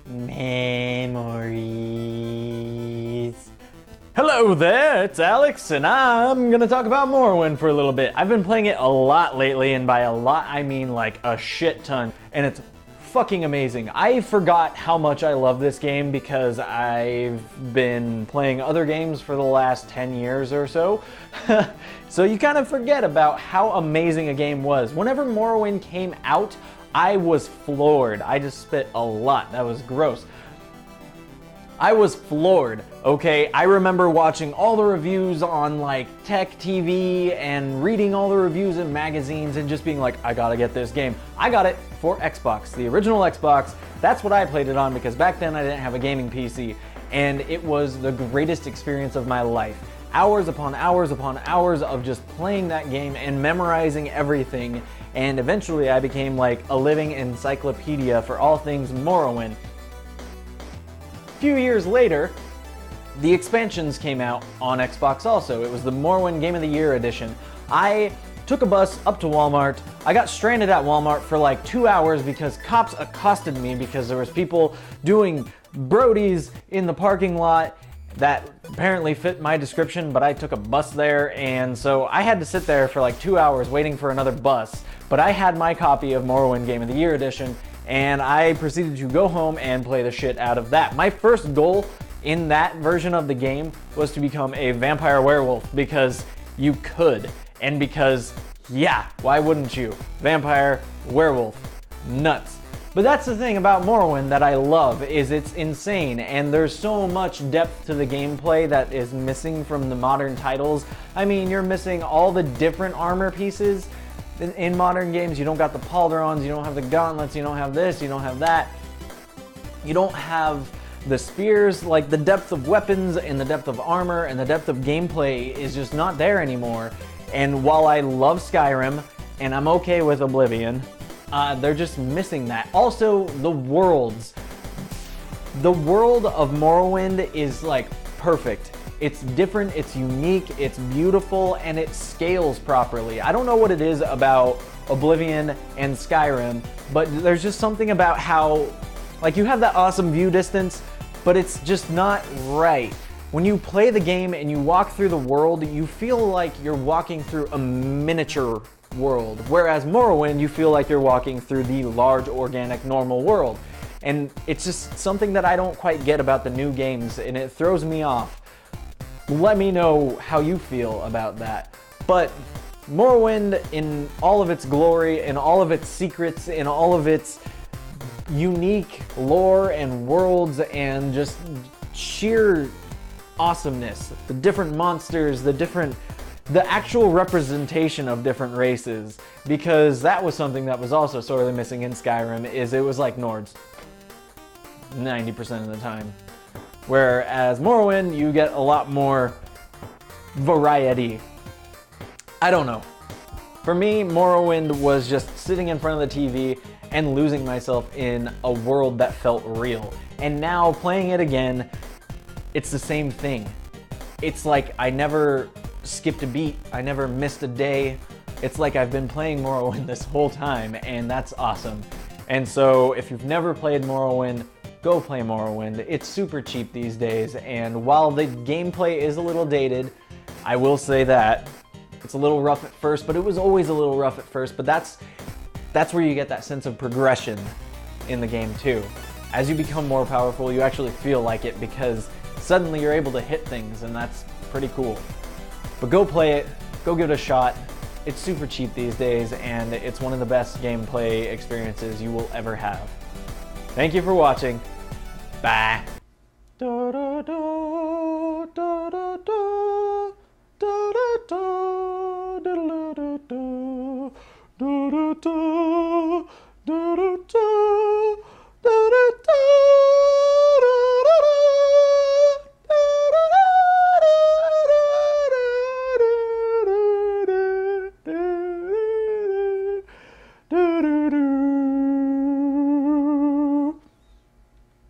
Meemorieess. Hello there, it's Alex, and I'm gonna talk about Morrowind for a little bit. I've been playing it a lot lately, and by a lot I mean like a shit ton, and it's fucking amazing. I forgot how much I love this game because I've been playing other games for the last 10 years or so. So you kind of forget about how amazing a game was. Whenever Morrowind came out, I was floored. I just spit a lot. That was gross. I was floored, okay? I remember watching all the reviews on like Tech TV and reading all the reviews in magazines and just being like, I gotta get this game. I got it for Xbox, the original Xbox. That's what I played it on because back then I didn't have a gaming PC, and it was the greatest experience of my life. Hours upon hours upon hours of just playing that game and memorizing everything, and eventually I became like a living encyclopedia for all things Morrowind. A few years later, the expansions came out on Xbox also. It was the Morrowind Game of the Year edition. I took a bus up to Walmart. I got stranded at Walmart for like 2 hours because cops accosted me because there was people doing brodies in the parking lot that apparently fit my description, but I took a bus there, and so I had to sit there for like 2 hours waiting for another bus. But I had my copy of Morrowind Game of the Year edition, and I proceeded to go home and play the shit out of that. My first goal in that version of the game was to become a vampire werewolf because you could, and because, yeah, why wouldn't you? Vampire, werewolf, nuts. But that's the thing about Morrowind that I love, is it's insane, and there's so much depth to the gameplay that is missing from the modern titles. I mean, you're missing all the different armor pieces. In modern games, you don't got the pauldrons, you don't have the gauntlets, you don't have this, you don't have that. You don't have the spears. Like, the depth of weapons and the depth of armor and the depth of gameplay is just not there anymore. And while I love Skyrim, and I'm okay with Oblivion, they're just missing that. Also, the worlds. The world of Morrowind is like perfect. It's different, it's unique, it's beautiful, and it scales properly. I don't know what it is about Oblivion and Skyrim, but there's just something about how, like, you have that awesome view distance, but it's just not right. When you play the game and you walk through the world, you feel like you're walking through a miniature world, whereas Morrowind, you feel like you're walking through the large, organic, normal world. And it's just something that I don't quite get about the new games, and it throws me off. Let me know how you feel about that. But Morrowind, in all of its glory, in all of its secrets, in all of its unique lore and worlds and just sheer awesomeness, the different monsters, the actual representation of different races, because that was something that was also sorely missing in Skyrim, is it was like Nords 90% of the time. Whereas Morrowind, you get a lot more variety. I don't know. For me, Morrowind was just sitting in front of the TV and losing myself in a world that felt real. And now, playing it again, it's the same thing. It's like I never skipped a beat, I never missed a day. It's like I've been playing Morrowind this whole time, and that's awesome. And so, if you've never played Morrowind, go play Morrowind. It's super cheap these days, and while the gameplay is a little dated, I will say that. It's a little rough at first, but it was always a little rough at first, but that's where you get that sense of progression in the game too. As you become more powerful, you actually feel like it because suddenly you're able to hit things, and that's pretty cool. But go play it, go give it a shot. It's super cheap these days, and it's one of the best gameplay experiences you will ever have. Thank you for watching. Bye.